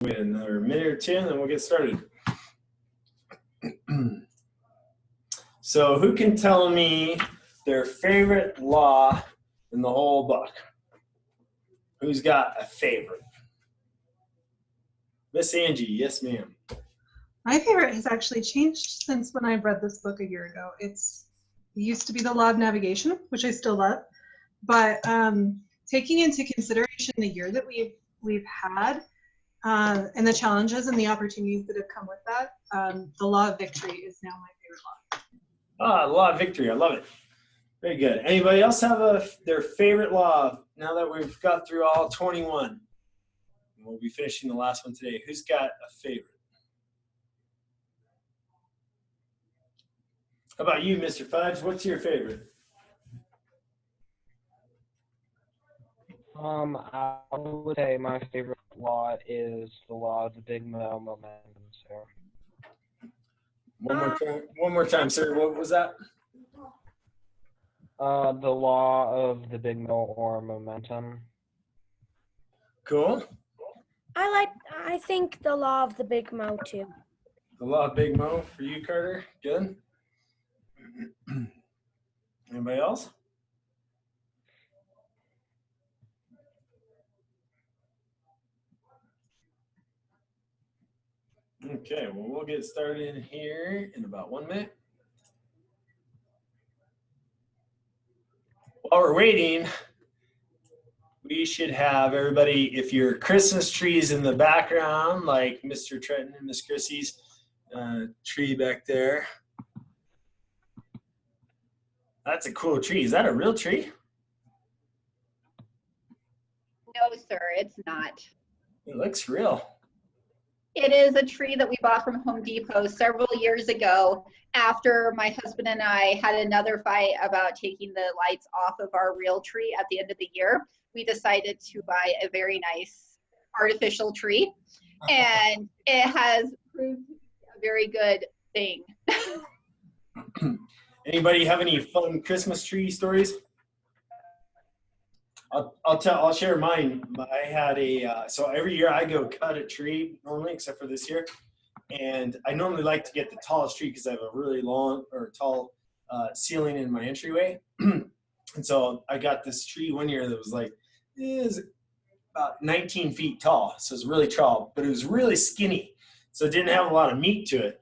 Wait another minute or two, and then we'll get started. So who can tell me their favorite law in the whole book? Who's got a favorite? Miss Angie, yes ma'am. My favorite has actually changed since when I read this book a year ago. It used to be the law of navigation, which I still love, but taking into consideration the year that we've had and the challenges and the opportunities that have come with that, the law of victory is now my favorite law. Ah, the law of victory, I love it. Very good. Anybody else have their favorite law now that we've got through all 21? We'll be finishing the last one today. Who's got a favorite? How about you, Mr. Fudge? What's your favorite? I would say my favorite law is the law of the big male momentum, sir. One more time, sir. What was that? The law of the big male or momentum. Cool. I think the law of the big mo too. The law of Big Mo for you, Carter. Good. Anybody else? Okay, well, we'll get started in here in about 1 minute. While we're waiting, we should have everybody, if your Christmas tree is in the background, like Mr. Trenton and Miss Chrissy's tree back there. That's a cool tree. Is that a real tree? No, sir, it's not. It looks real. It is a tree that we bought from Home Depot several years ago after my husband and I had another fight about taking the lights off of our real tree at the end of the year. We decided to buy a very nice artificial tree, and it has proved to be a very good thing. Anybody have any fun Christmas tree stories? I'll share mine. I had so every year I go cut a tree normally, except for this year. And I normally like to get the tallest tree because I have a really long or tall ceiling in my entryway. And so I got this tree one year that was like, it was about 19 feet tall. So it's really tall, but it was really skinny. So it didn't have a lot of meat to it.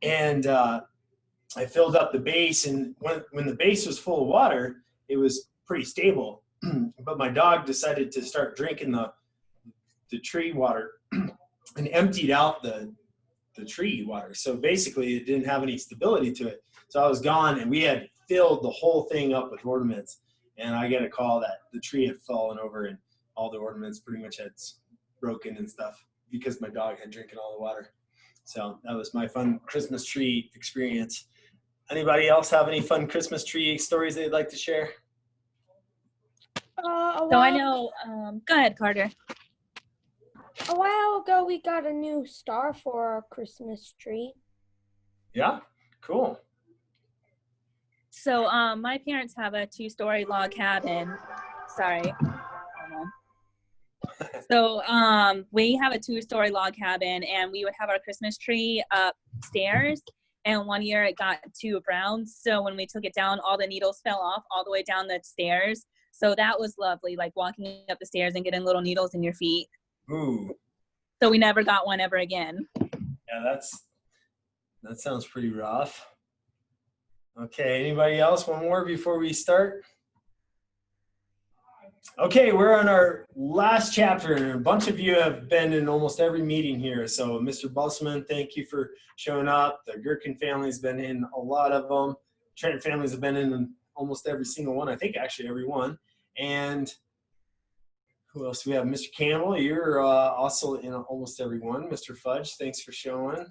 And I filled up the base, and when the base was full of water, it was pretty stable. But my dog decided to start drinking the tree water and emptied out the tree water. So basically it didn't have any stability to it. So I was gone, and we had filled the whole thing up with ornaments. And I get a call that the tree had fallen over and all the ornaments pretty much had broken and stuff because my dog had drinking all the water. So that was my fun Christmas tree experience. Anybody else have any fun Christmas tree stories they'd like to share? So I know, go ahead, Carter. A while ago, we got a new star for our Christmas tree. Yeah, cool. So my parents have a 2-story log cabin. Sorry. Hold on. So we have a 2-story log cabin, and we would have our Christmas tree upstairs. And one year it got too brown. So when we took it down, all the needles fell off all the way down the stairs. So that was lovely, like walking up the stairs and getting little needles in your feet. Ooh. So we never got one ever again. Yeah, that sounds pretty rough. Okay, anybody else? One more before we start? Okay, we're on our last chapter, and a bunch of you have been in almost every meeting here. So Mr. Busman, thank you for showing up. The Gherkin family's been in a lot of them. Trent families have been in almost every single one. I think actually every one. And who else do we have? Mr. Campbell, you're also in almost every one. Mr. Fudge, thanks for showing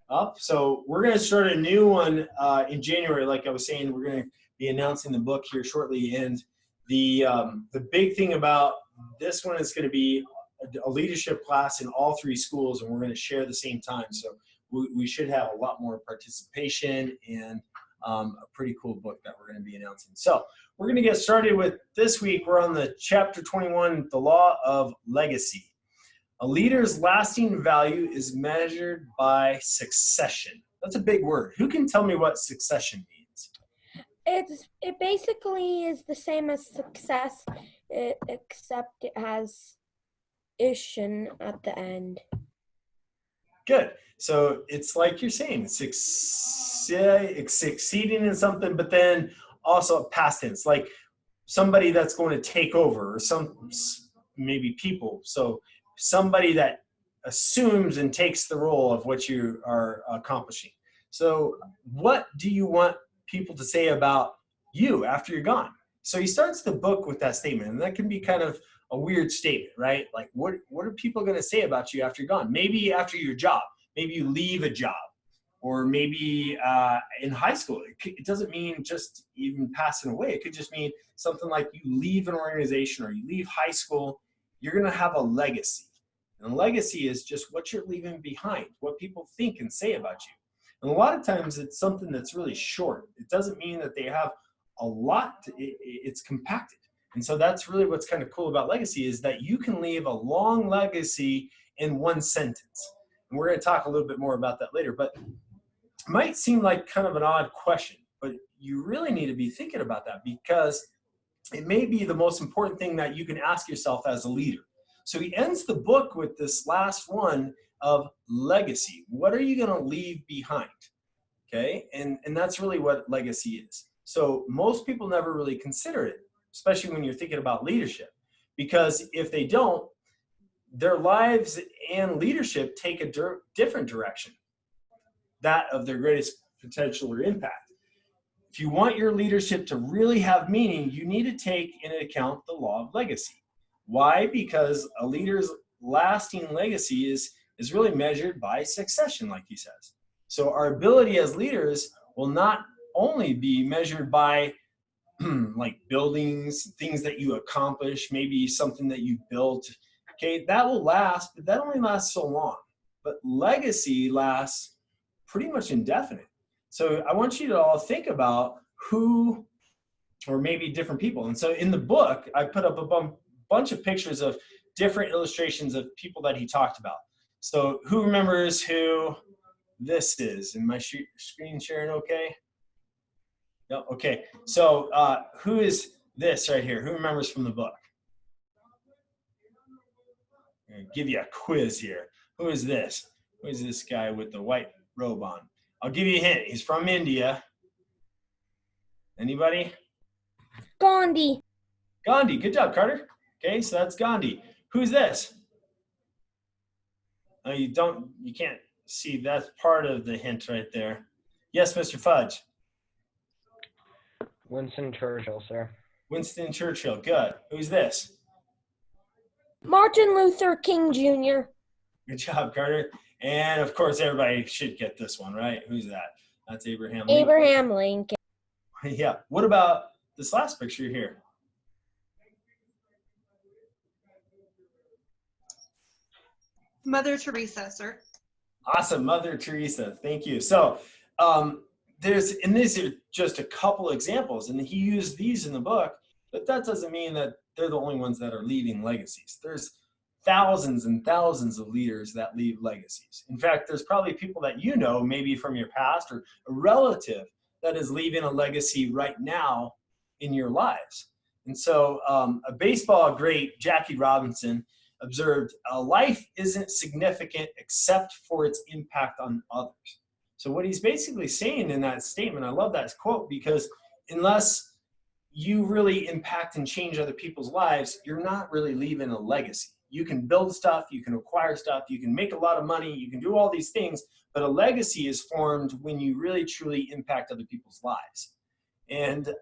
up. So we're going to start a new one in January. Like I was saying, we're going to be announcing the book here shortly. And the big thing about this one is going to be a leadership class in all 3 schools, and we're going to share at the same time. So we should have a lot more participation and a pretty cool book that we're going to be announcing. So we're going to get started with this week. We're on the chapter 21, the law of legacy. A leader's lasting value is measured by succession. That's a big word. Who can tell me what succession means? It basically is the same as success, except it has "ition" at the end. Good. So it's like you're saying, succeeding in something, but then also past tense, like somebody that's going to take over, or maybe people. So somebody that assumes and takes the role of what you are accomplishing. So what do you want people to say about you after you're gone? So he starts the book with that statement, and that can be kind of a weird statement, right? Like what are people going to say about you after you're gone? Maybe after your job, maybe you leave a job, or maybe in high school. It doesn't mean just even passing away. It could just mean something like you leave an organization or you leave high school. You're going to have a legacy. And a legacy is just what you're leaving behind, what people think and say about you. And a lot of times it's something that's really short. It doesn't mean that they have a lot. It's compacted. And so that's really what's kind of cool about legacy, is that you can leave a long legacy in one sentence. And we're going to talk a little bit more about that later. But it might seem like kind of an odd question, but you really need to be thinking about that, because it may be the most important thing that you can ask yourself as a leader. So he ends the book with this last one of legacy. What are you going to leave behind? Okay, and that's really what legacy is. So most people never really consider it, especially when you're thinking about leadership, because if they don't, their lives and leadership take a different direction, that of their greatest potential or impact. If you want your leadership to really have meaning, you need to take into account the law of legacy. Why? Because a leader's lasting legacy is really measured by succession, like he says. So our ability as leaders will not only be measured by like buildings, things that you accomplish, maybe something that you built. Okay, that will last, but that only lasts so long. But legacy lasts pretty much indefinite. So I want you to all think about who, or maybe different people. And so in the book, I put up a bunch of pictures of different illustrations of people that he talked about. So who remembers who this is? Am my screen sharing okay? No, okay. So who is this right here? Who remembers from the book? I'm gonna give you a quiz here. Who is this? Who is this guy with the white robe on? I'll give you a hint. He's from India. Anybody? Gandhi. Gandhi. Good job, Carter. Okay, so that's Gandhi. Who's this? Oh, you can't see. That's part of the hint right there. Yes, Mr. Fudge. Winston Churchill, sir. Winston Churchill. Good. Who's this? Martin Luther King Jr. Good job, Carter. And of course, everybody should get this one, right? Who's that? That's Abraham Lincoln. Abraham Lincoln. Yeah. What about this last picture here? Mother Teresa, sir. Awesome, Mother Teresa. Thank you. So these are just a couple examples, and he used these in the book, but that doesn't mean that they're the only ones that are leaving legacies. There's thousands and thousands of leaders that leave legacies. In fact, there's probably people that you know, maybe from your past, or a relative that is leaving a legacy right now in your lives. And so a baseball great, Jackie Robinson, observed, life isn't significant except for its impact on others. So what he's basically saying in that statement, I love that quote, because unless you really impact and change other people's lives, you're not really leaving a legacy. You can build stuff, you can acquire stuff, you can make a lot of money, you can do all these things, but a legacy is formed when you really truly impact other people's lives. And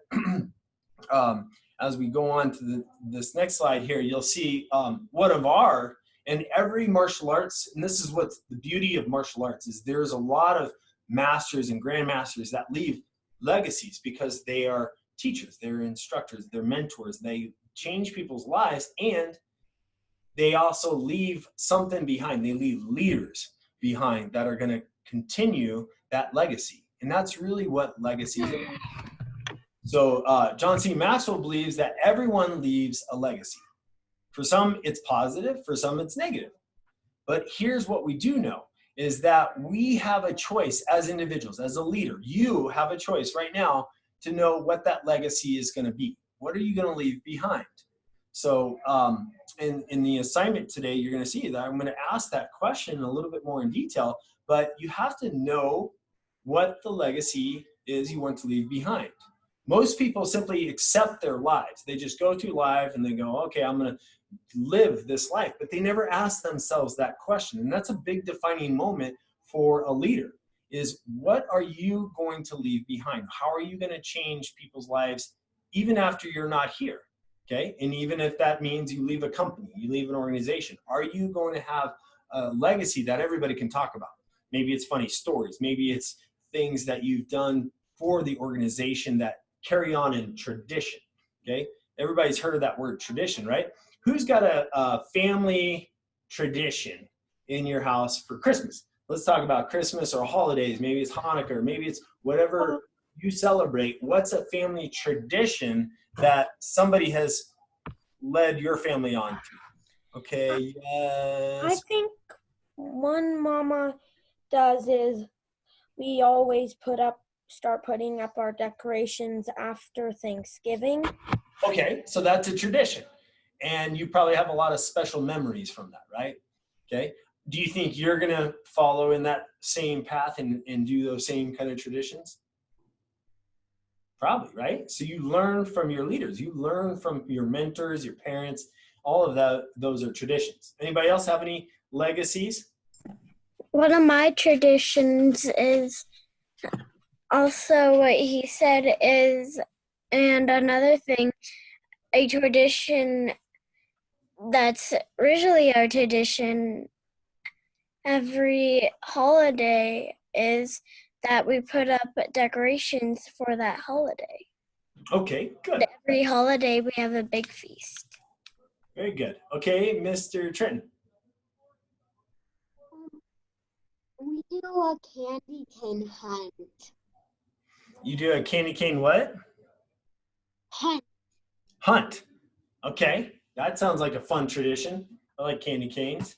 as we go on to this next slide here, you'll see one of our, and every martial arts, and this is what's the beauty of martial arts, is there's a lot of masters and grandmasters that leave legacies because they are teachers, they're instructors, they're mentors, they change people's lives, and they also leave something behind. They leave leaders behind that are going to continue that legacy. And that's really what legacy is about. So John C. Maxwell believes that everyone leaves a legacy. For some, it's positive. For some, it's negative. But here's what we do know is that we have a choice as individuals, as a leader. You have a choice right now to know what that legacy is going to be. What are you going to leave behind? So in the assignment today, you're going to see that I'm going to ask that question a little bit more in detail, but you have to know what the legacy is you want to leave behind. Most people simply accept their lives. They just go through life and they go, okay, I'm going to live this life, but they never ask themselves that question. And that's a big defining moment for a leader, is what are you going to leave behind? How are you going to change people's lives even after you're not here? Okay, and even if that means you leave a company, you leave an organization, are you going to have a legacy that everybody can talk about? Maybe it's funny stories, maybe it's things that you've done for the organization that carry on in tradition. Okay, everybody's heard of that word tradition, right? Who's got a family tradition in your house for Christmas? Let's talk about Christmas or holidays. Maybe it's Hanukkah, or maybe it's whatever you celebrate. What's a family tradition that somebody has led your family on to? Okay, yes. I think one mama does is we always start putting up our decorations after Thanksgiving. Okay, so that's a tradition. And you probably have a lot of special memories from that, right? Okay. Do you think you're going to follow in that same path and do those same kind of traditions? Probably, right? So you learn from your leaders. You learn from your mentors, your parents. All of that, those are traditions. Anybody else have any legacies? One of my traditions is also what he said is, and another thing, a tradition that's originally our tradition every holiday is that we put up decorations for that holiday. Okay, good. And every holiday we have a big feast. Very good. Okay, Mr. Trenton. We do a candy cane hunt. You do a candy cane what? Hunt. Hunt. Okay, that sounds like a fun tradition. I like candy canes.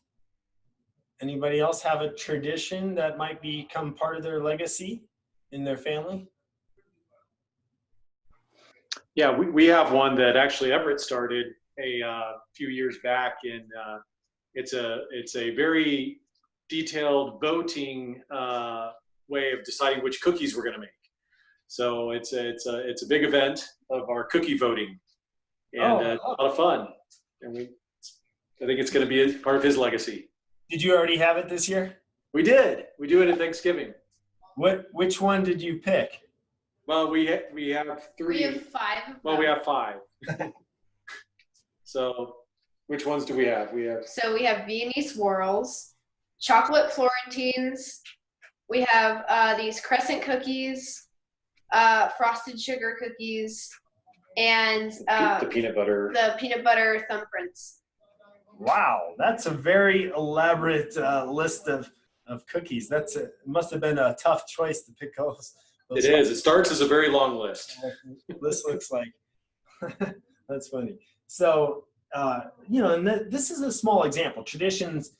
Anybody else have a tradition that might become part of their legacy in their family? Yeah, we have one that actually Everett started a few years back, and it's a very detailed voting way of deciding which cookies we're going to make. So it's a big event of our cookie voting, and it's a lot of fun. And I think it's going to be a part of his legacy. Did you already have it this year? We did. We do it at Thanksgiving. Which one did you pick? Well, we have three. We have 5 of them. Well, we have 5. So, which ones do we have? So we have Viennese swirls, chocolate Florentines. We have these crescent cookies, frosted sugar cookies, and the peanut butter. The peanut butter thumbprints. Wow, that's a very elaborate list of cookies. Must have been a tough choice to pick those. It is. It starts as a very long list. This looks like, that's funny. So, and this is a small example. Traditions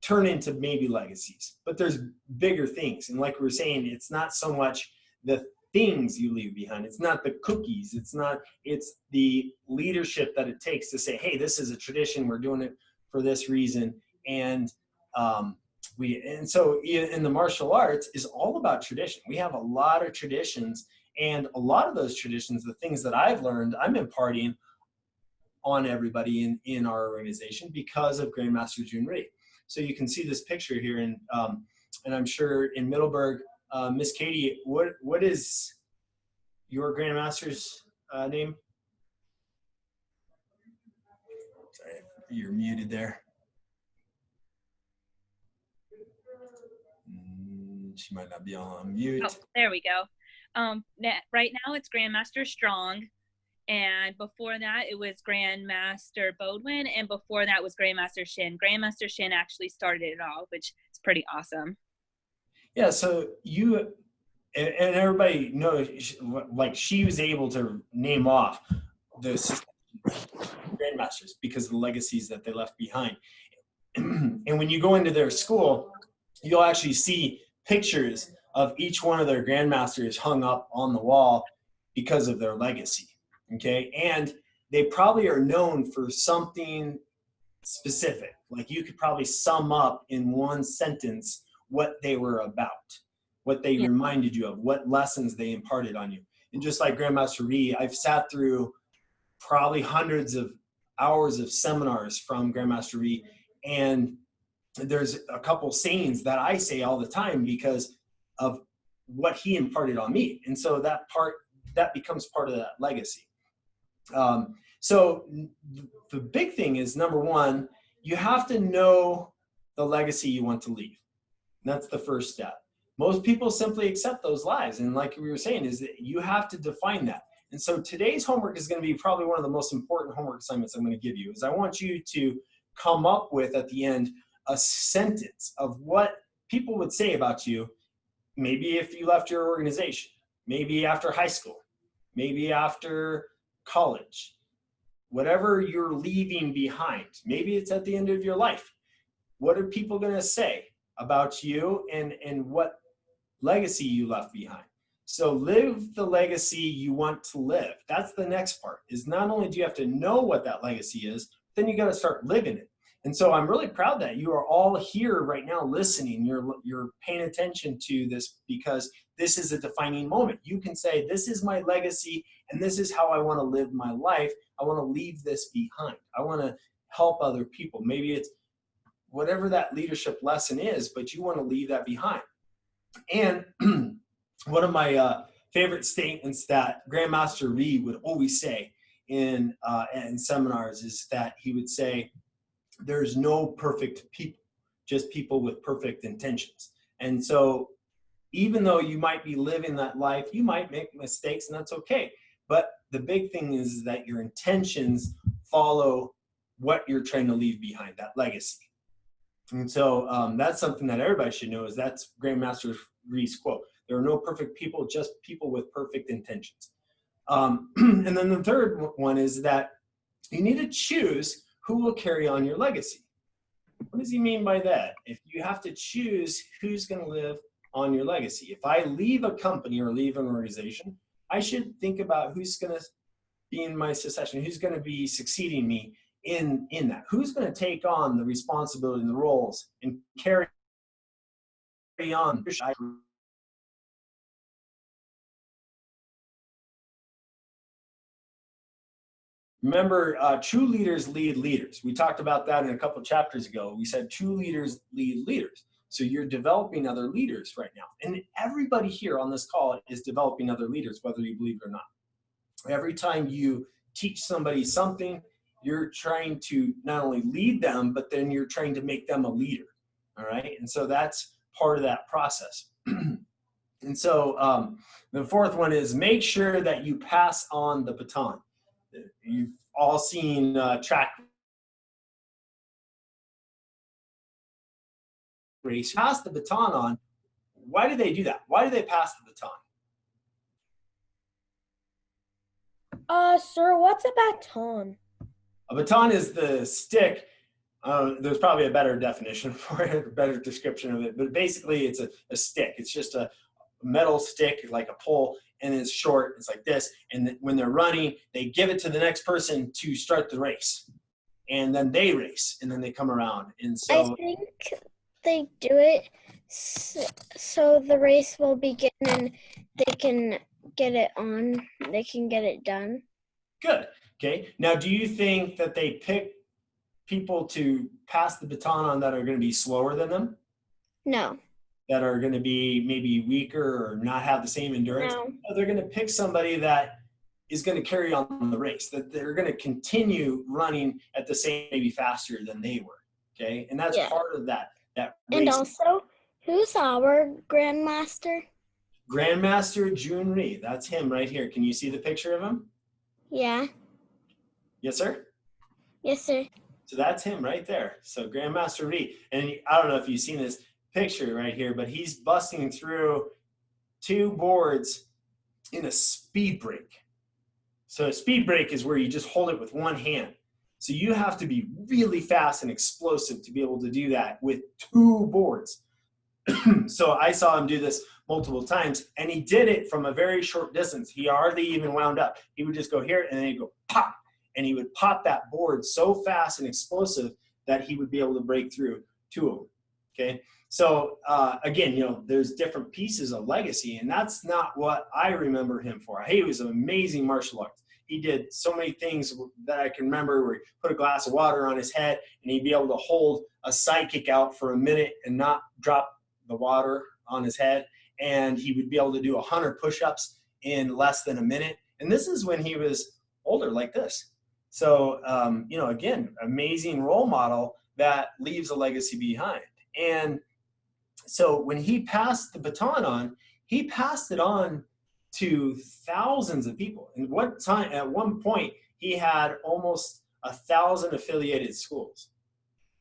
turn into maybe legacies, but there's bigger things. And like we were saying, it's not so much the things you leave behind. It's not the cookies. It's the leadership that it takes to say, hey, this is a tradition. We're doing it for this reason. And so in the martial arts is all about tradition. We have a lot of traditions, and a lot of those traditions, the things that I've learned, I'm imparting on everybody in our organization because of Grandmaster Jun Ri. So you can see this picture here, and I'm sure in Middleburg, Miss Katie, what is your Grandmaster's name? Sorry, you're muted there. She might not be on mute. Oh, there we go. Right now it's Grandmaster Strong, and before that it was Grandmaster Bodwin, and before that was Grandmaster Shin. Grandmaster Shin actually started it all, which is pretty awesome. Yeah, so you and everybody knows, like, she was able to name off the Grandmasters because of the legacies that they left behind. And when you go into their school, you'll actually see pictures of each one of their grandmasters hung up on the wall because of their legacy. Okay. And they probably are known for something specific. Like you could probably sum up in one sentence what they were about, what they reminded you of, what lessons they imparted on you. And just like Grandmaster Ree, I've sat through probably hundreds of hours of seminars from Grandmaster Ree, and there's a couple sayings that I say all the time because of what he imparted on me. And so that becomes part of that legacy. So the big thing is, number one, you have to know the legacy you want to leave. And that's the first step. Most people simply accept those lives. And like we were saying, is that you have to define that. And so today's homework is going to be probably one of the most important homework assignments I'm going to give you, is I want you to come up with at the end a sentence of what people would say about you, maybe if you left your organization, maybe after high school, maybe after college, whatever you're leaving behind. Maybe it's at the end of your life. What are people going to say about you and what legacy you left behind? So live the legacy you want to live. That's the next part, is not only do you have to know what that legacy is, then you got to start living it. And so I'm really proud that you are all here right now listening. You're paying attention to this because this is a defining moment. You can say, this is my legacy and this is how I want to live my life. I want to leave this behind. I want to help other people. Maybe it's whatever that leadership lesson is, but you want to leave that behind. And one of my favorite statements that Grandmaster Ree would always say in seminars is that he would say, there's no perfect people, just people with perfect intentions. And so even though you might be living that life, you might make mistakes, and that's okay. But the big thing is that your intentions follow what you're trying to leave behind, that legacy. And so that's something that everybody should know, is that's Grandmaster Ree's quote. There are no perfect people, just people with perfect intentions. And then the third one is that you need to choose who will carry on your legacy. What does he mean by that? If you have to choose who's going to live on your legacy. If I leave a company or leave an organization, I should think about who's going to be in my succession, who's going to be succeeding me in that, who's going to take on the responsibility and the roles and carry on. Remember, true leaders lead leaders. We talked about that in a couple chapters ago. We said true leaders lead leaders. So you're developing other leaders right now. And everybody here on this call is developing other leaders, whether you believe it or not. Every time you teach somebody something, you're trying to not only lead them, but then you're trying to make them a leader. All right. And so that's part of that process. And so the fourth one is make sure that you pass on the baton. You've all seen track race. Pass the baton on. Why do they do that? Why do they pass the baton? Sir, what's a baton? A baton is the stick. There's probably a better definition for it, a better description of it, but basically it's a stick. It's just a metal stick, like a pole, and it's short. It's like this. And when they're running, they give it to the next person to start the race. And then they race, and then they come around. And so I think they do it so the race will begin and they can get it on. They can get it done. Good. Okay. Now, do you think that they pick people to pass the baton on that are going to be slower than them? No. That are going to be maybe weaker or not have the same endurance? No. No, they're going to pick somebody that is going to carry on the race, that they're going to continue running at the same, maybe faster than they were. Okay. And that's part of that race. And also, who's our Grandmaster? Grandmaster Jun Ree. That's him right here. Can you see the picture of him? Yeah. Yes, sir? Yes, sir. So that's him right there. So Grandmaster Ree. And I don't know if you've seen this picture right here, but he's busting through 2 boards in a speed break. So a speed break is where you just hold it with one hand. So you have to be really fast and explosive to be able to do that with 2 boards. So I saw him do this multiple times, and he did it from a very short distance. He hardly even wound up. He would just go here, and then he'd go pop, and he would pop that board so fast and explosive that he would be able to break through 2 of them. Okay, so again, you know, there's different pieces of legacy, and that's not what I remember him for. He was an amazing martial artist. He did so many things that I can remember, where he put a glass of water on his head, and he'd be able to hold a side kick out for a minute and not drop the water on his head, and he would be able to do 100 push-ups in less than a minute. And this is when he was older, like this. So, you know, again, amazing role model that leaves a legacy behind. And so when he passed the baton on, he passed it on to thousands of people. And at one point, he had almost 1,000 affiliated schools.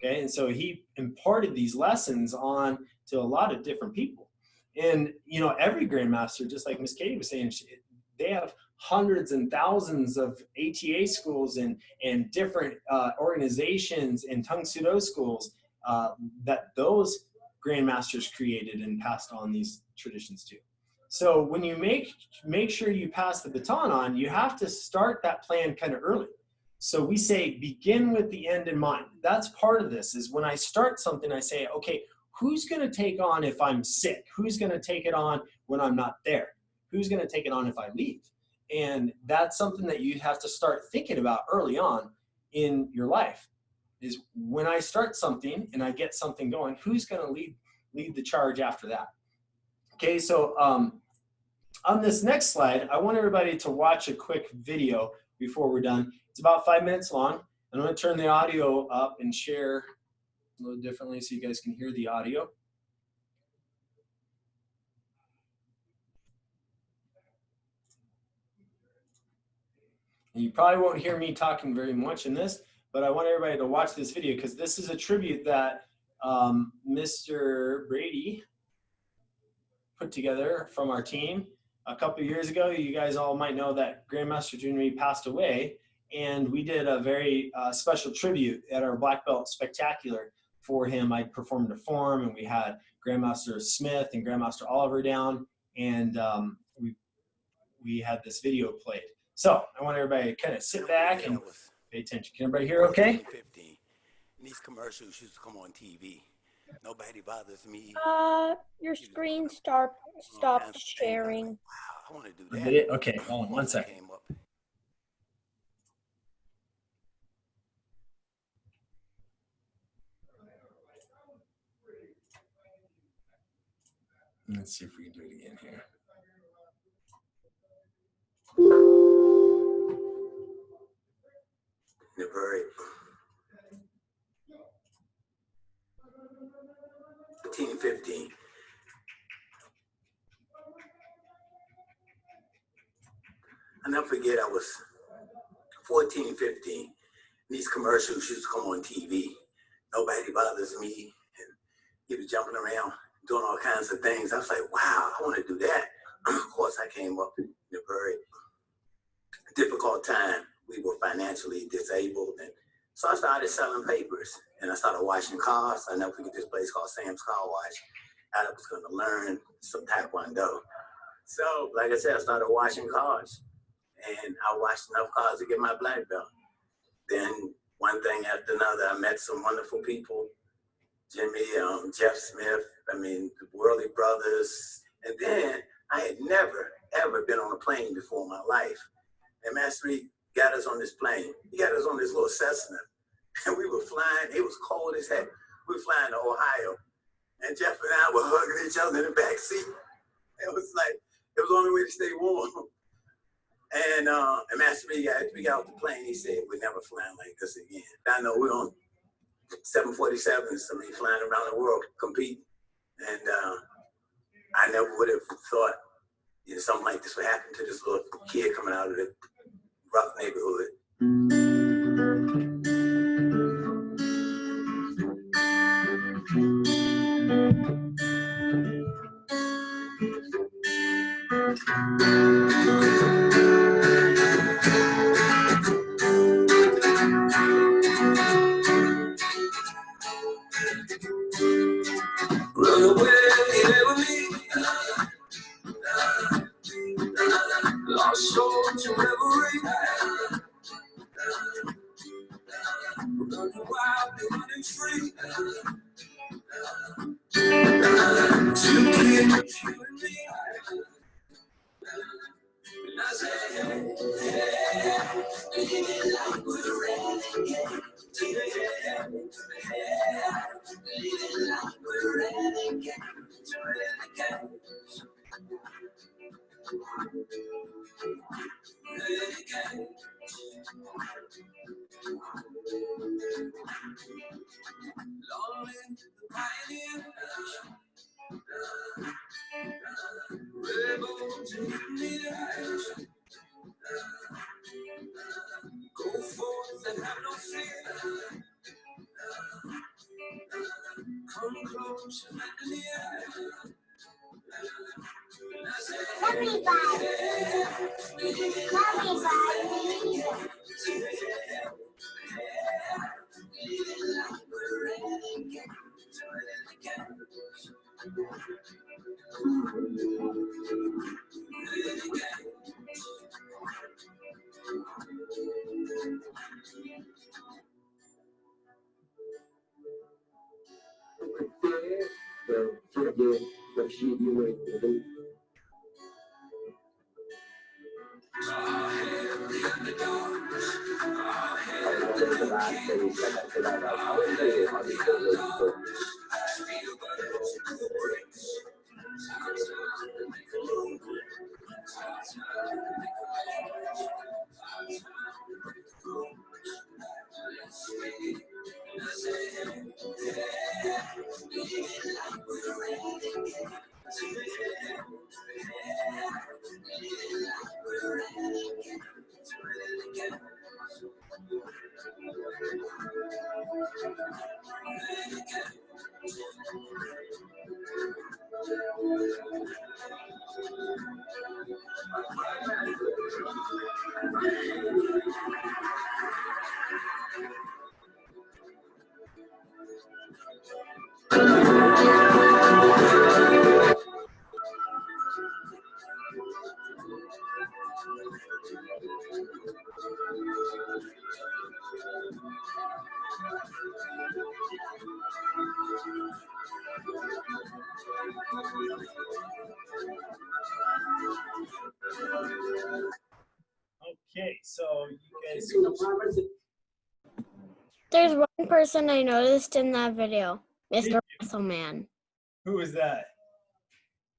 Okay, and so he imparted these lessons on to a lot of different people. And, you know, every grandmaster, just like Miss Katie was saying, they have hundreds and thousands of ATA schools and different organizations and Tung Soo Do schools that those grandmasters created and passed on these traditions to. So when you make sure you pass the baton on, you have to start that plan kind of early. So we say begin with the end in mind. That's part of this, is when I start something, I say, okay, who's going to take on if I'm sick? Who's going to take it on when I'm not there? Who's going to take it on if I leave? And that's something that you have to start thinking about early on in your life, is when I start something and I get something going, who's going to lead the charge after that? Okay, so on this next slide, I want everybody to watch a quick video before we're done. It's about 5 minutes long. I'm going to turn the audio up and share a little differently so you guys can hear the audio. And you probably won't hear me talking very much in this, but I want everybody to watch this video because this is a tribute that Mr. Brady put together from our team a couple of years ago. You guys all might know that Grandmaster Junior passed away, and we did a very special tribute at our Black Belt Spectacular for him. I performed a form, and we had Grandmaster Smith and Grandmaster Oliver down, and we had this video played. So I want everybody to kind of sit back and pay attention. Can everybody hear okay? 15. These commercials used to come on TV. Nobody bothers me. Your screen stopped sharing. Wow, I want to do that. Did it? Okay, hold on 1 second. Let's see if we can do it again here. Never 15. I never forget, I was 14, 15. These commercials used to come on TV. Nobody bothers me. And he was jumping around, doing all kinds of things. I was like, wow, I want to do that. Of course, I came up in a very difficult time. We were financially disabled. And so I started selling papers, and I started washing cars. I never forget this place called Sam's Car Wash. I was going to learn some Taekwondo. So, like I said, I started washing cars, and I washed enough cars to get my black belt. Then one thing after another, I met some wonderful people, Jimmy, Jeff Smith, the Worley Brothers. And then I had never, ever been on a plane before in my life. And Master Reed got us on this plane. He got us on this little Cessna. And we were flying. It was cold as heck. We were flying to Ohio. And Jeff and I were hugging each other in the back seat. It was like, it was the only way to stay warm. And Master Reed, we got off the plane, he said, we're never flying like this again. I know we're on 747s, flying around the world competing. And I never would have thought something like this would happen to this little kid coming out of the rough neighborhood. Well, wherever me, lost soul to reverie. Running wild, running free. Two kids, you and me. And I say, hey, living like we're renegades. Yeah, living like we're renegades. Long live the pioneer, rebels and mutineers. Go forth and have no fear. Come close and let me near. Okay, so you guys. There's one person I noticed in that video, Mr. Muscle Man. Who is that?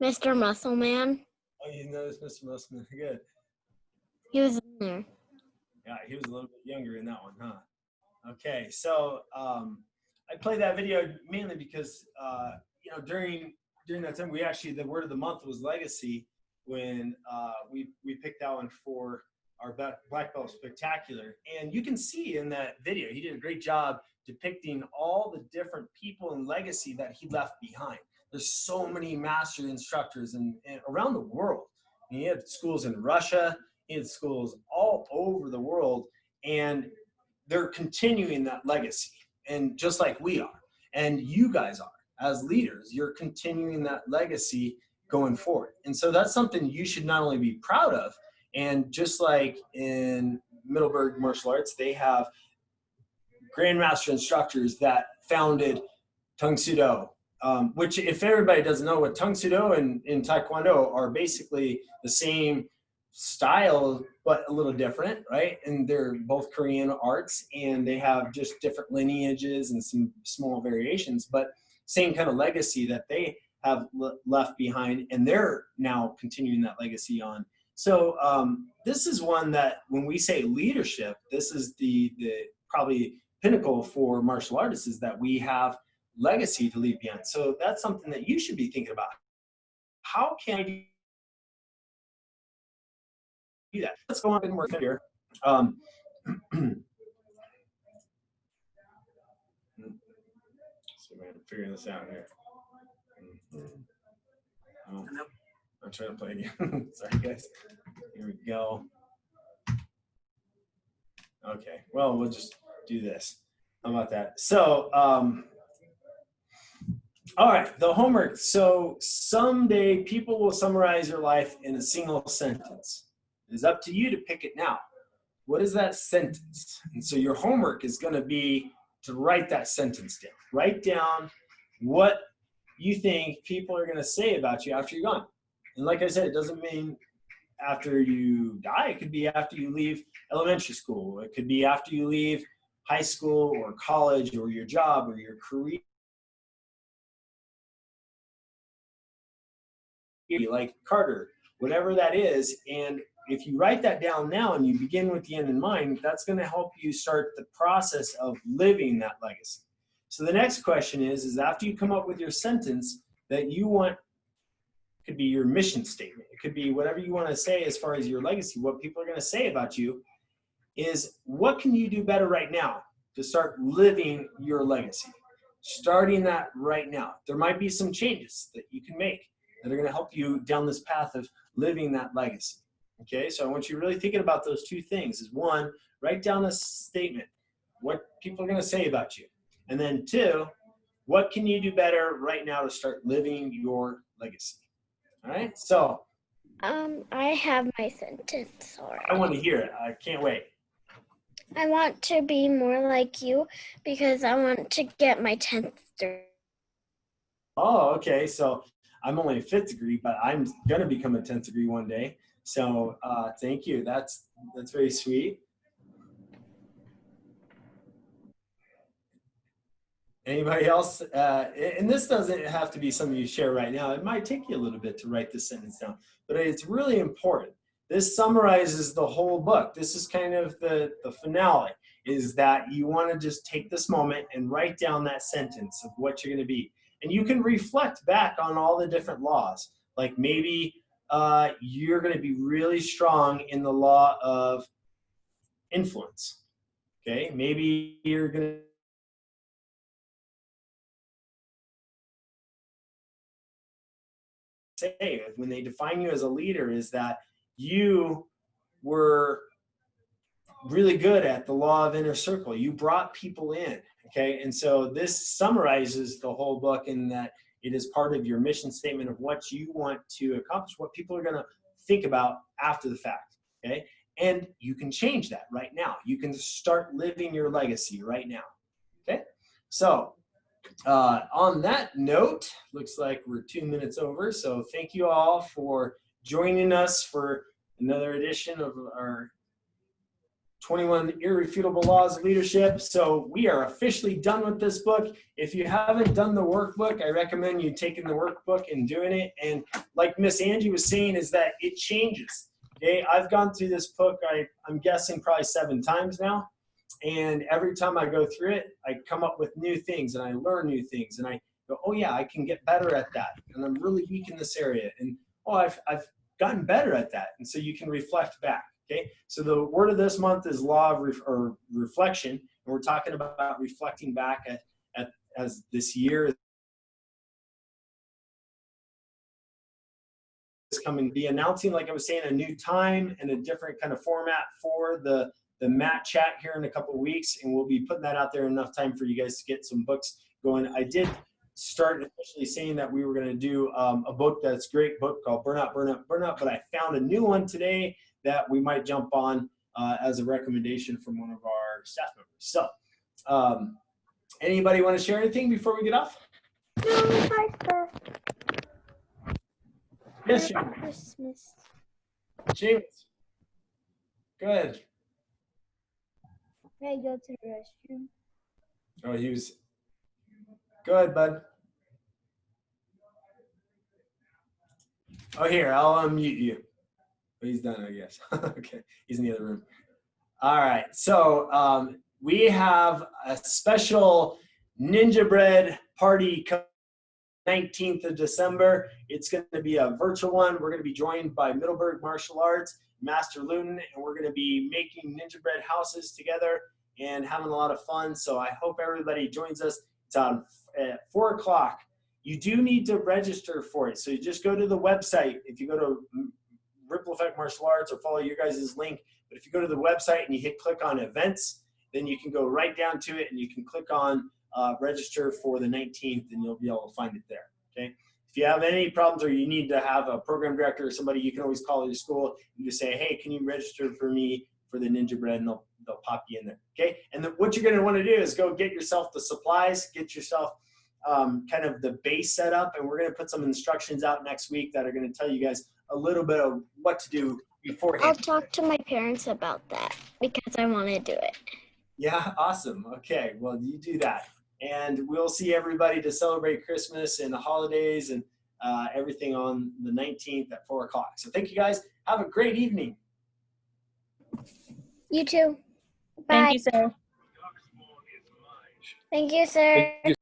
Mr. Muscle Man. Oh, you noticed Mr. Muslim. Good. He was in there. Yeah, he was a little bit younger in that one, huh? Okay, so I played that video mainly because you know during that time we actually the word of the month was legacy when we picked that one for our Black Belt Spectacular, and you can see in that video he did a great job depicting all the different people and legacy that he left behind. There's so many master instructors and around the world. And he had schools in Russia, he had schools all over the world, and they're continuing that legacy. And just like we are, and you guys are, as leaders, you're continuing that legacy going forward. And so that's something you should not only be proud of, and just like in Middleburg Martial Arts, they have Grandmaster instructors that founded Tung Soo Do, which if everybody doesn't know what Tung Soo Do and Taekwondo are basically the same style, but a little different, right? And they're both Korean arts and they have just different lineages and some small variations, but same kind of legacy that they have left behind, and they're now continuing that legacy on. So this is one that when we say leadership, this is the probably pinnacle for martial artists, is that we have legacy to leave behind. So that's something that you should be thinking about. How can I do that? Let's go on and work here. See if I can figure this out here. Oh, I'm trying to play again. Sorry, guys. Here we go. Okay, well, we'll just do this. How about that? So All right, the homework. So someday people will summarize your life in a single sentence. It's up to you to pick it now. What is that sentence? And so your homework is going to be to write that sentence down. Write down what you think people are going to say about you after you're gone. And like I said, it doesn't mean after you die. It could be after you leave elementary school. It could be after you leave high school or college or your job or your career. Like Carter, whatever that is. And if you write that down now and you begin with the end in mind, that's going to help you start the process of living that legacy. So the next question is after you come up with your sentence that you want, it could be your mission statement. It could be whatever you want to say as far as your legacy, what people are going to say about you, is what can you do better right now to start living your legacy? Starting that right now. There might be some changes that you can make that are going to help you down this path of living that legacy. Okay, so I want you really thinking about those two things. Is one, write down a statement, what people are going to say about you. And then two, what can you do better right now to start living your legacy? All right, so. I have my sentence already. I want to hear it. I can't wait. I want to be more like you because I want to get my 10th degree. Oh, okay. So I'm only a 5th degree, but I'm going to become a 10th degree one day. So thank you. That's very sweet. Anybody else? And this doesn't have to be something you share right now. It might take you a little bit to write this sentence down, but it's really important. This summarizes the whole book. This is kind of the finale, is that you want to just take this moment and write down that sentence of what you're going to be. And you can reflect back on all the different laws. Like maybe you're going to be really strong in the law of influence. Okay, maybe you're going to say when they define you as a leader is that you were really good at the law of inner circle. You brought people in, okay? And so this summarizes the whole book in that it is part of your mission statement of what you want to accomplish, what people are going to think about after the fact, okay? And you can change that right now. You can start living your legacy right now, okay? So on that note, looks like we're 2 minutes over. So thank you all for joining us for another edition of our 21 Irrefutable Laws of Leadership. So we are officially done with this book. If you haven't done the workbook, I recommend you taking the workbook and doing it. And like Miss Angie was saying, is that it changes. Okay, I've gone through this book, I'm guessing probably 7 times now. And every time I go through it, I come up with new things and I learn new things. And I go, oh yeah, I can get better at that. And I'm really weak in this area. And oh, I've gotten better at that. And so you can reflect back. Okay, so the word of this month is law of reflection, and we're talking about reflecting back at as this year is coming. Be announcing, like I was saying, a new time and a different kind of format for the Mat Chat here in a couple of weeks, and we'll be putting that out there in enough time for you guys to get some books going. I did start officially saying that we were going to do a book that's a great book called Burnout, Burnout, Burnout, but I found a new one today that we might jump on as a recommendation from one of our staff members. So, anybody want to share anything before we get off? No, Piper. Yes, Merry Seamus. Christmas. James. Good. May I go to the restroom? Oh, he was. Go ahead, bud. Oh, here, I'll unmute you. Oh, he's done, I guess. Okay, he's in the other room. All right, so we have a special Ninja Bread party coming 19th of December. It's going to be a virtual one. We're going to be joined by Middleburg Martial Arts, Master Luton, and we're going to be making Ninja Bread houses together and having a lot of fun. So I hope everybody joins us. It's on at 4 o'clock. You do need to register for it. So you just go to the website. If you go to Ripple Effect Martial Arts or follow your guys' link, but if you go to the website and you hit click on events, then you can go right down to it and you can click on register for the 19th, and you'll be able to find it there. Okay. If you have any problems or you need to have a program director or somebody, you can always call your school. You just say, hey, can you register for me for the Ninja Bread, and they'll pop you in there. Okay. And then what you're going to want to do is go get yourself the supplies, get yourself kind of the base set up, and we're going to put some instructions out next week that are going to tell you guys a little bit of what to do beforehand. I'll talk to my parents about that because I want to do it. Yeah, awesome. Okay, well, you do that. And we'll see everybody to celebrate Christmas and the holidays and everything on the 19th at 4 o'clock. So thank you guys. Have a great evening. You too. Bye. Thank you, sir. Thank you, sir. Thank you,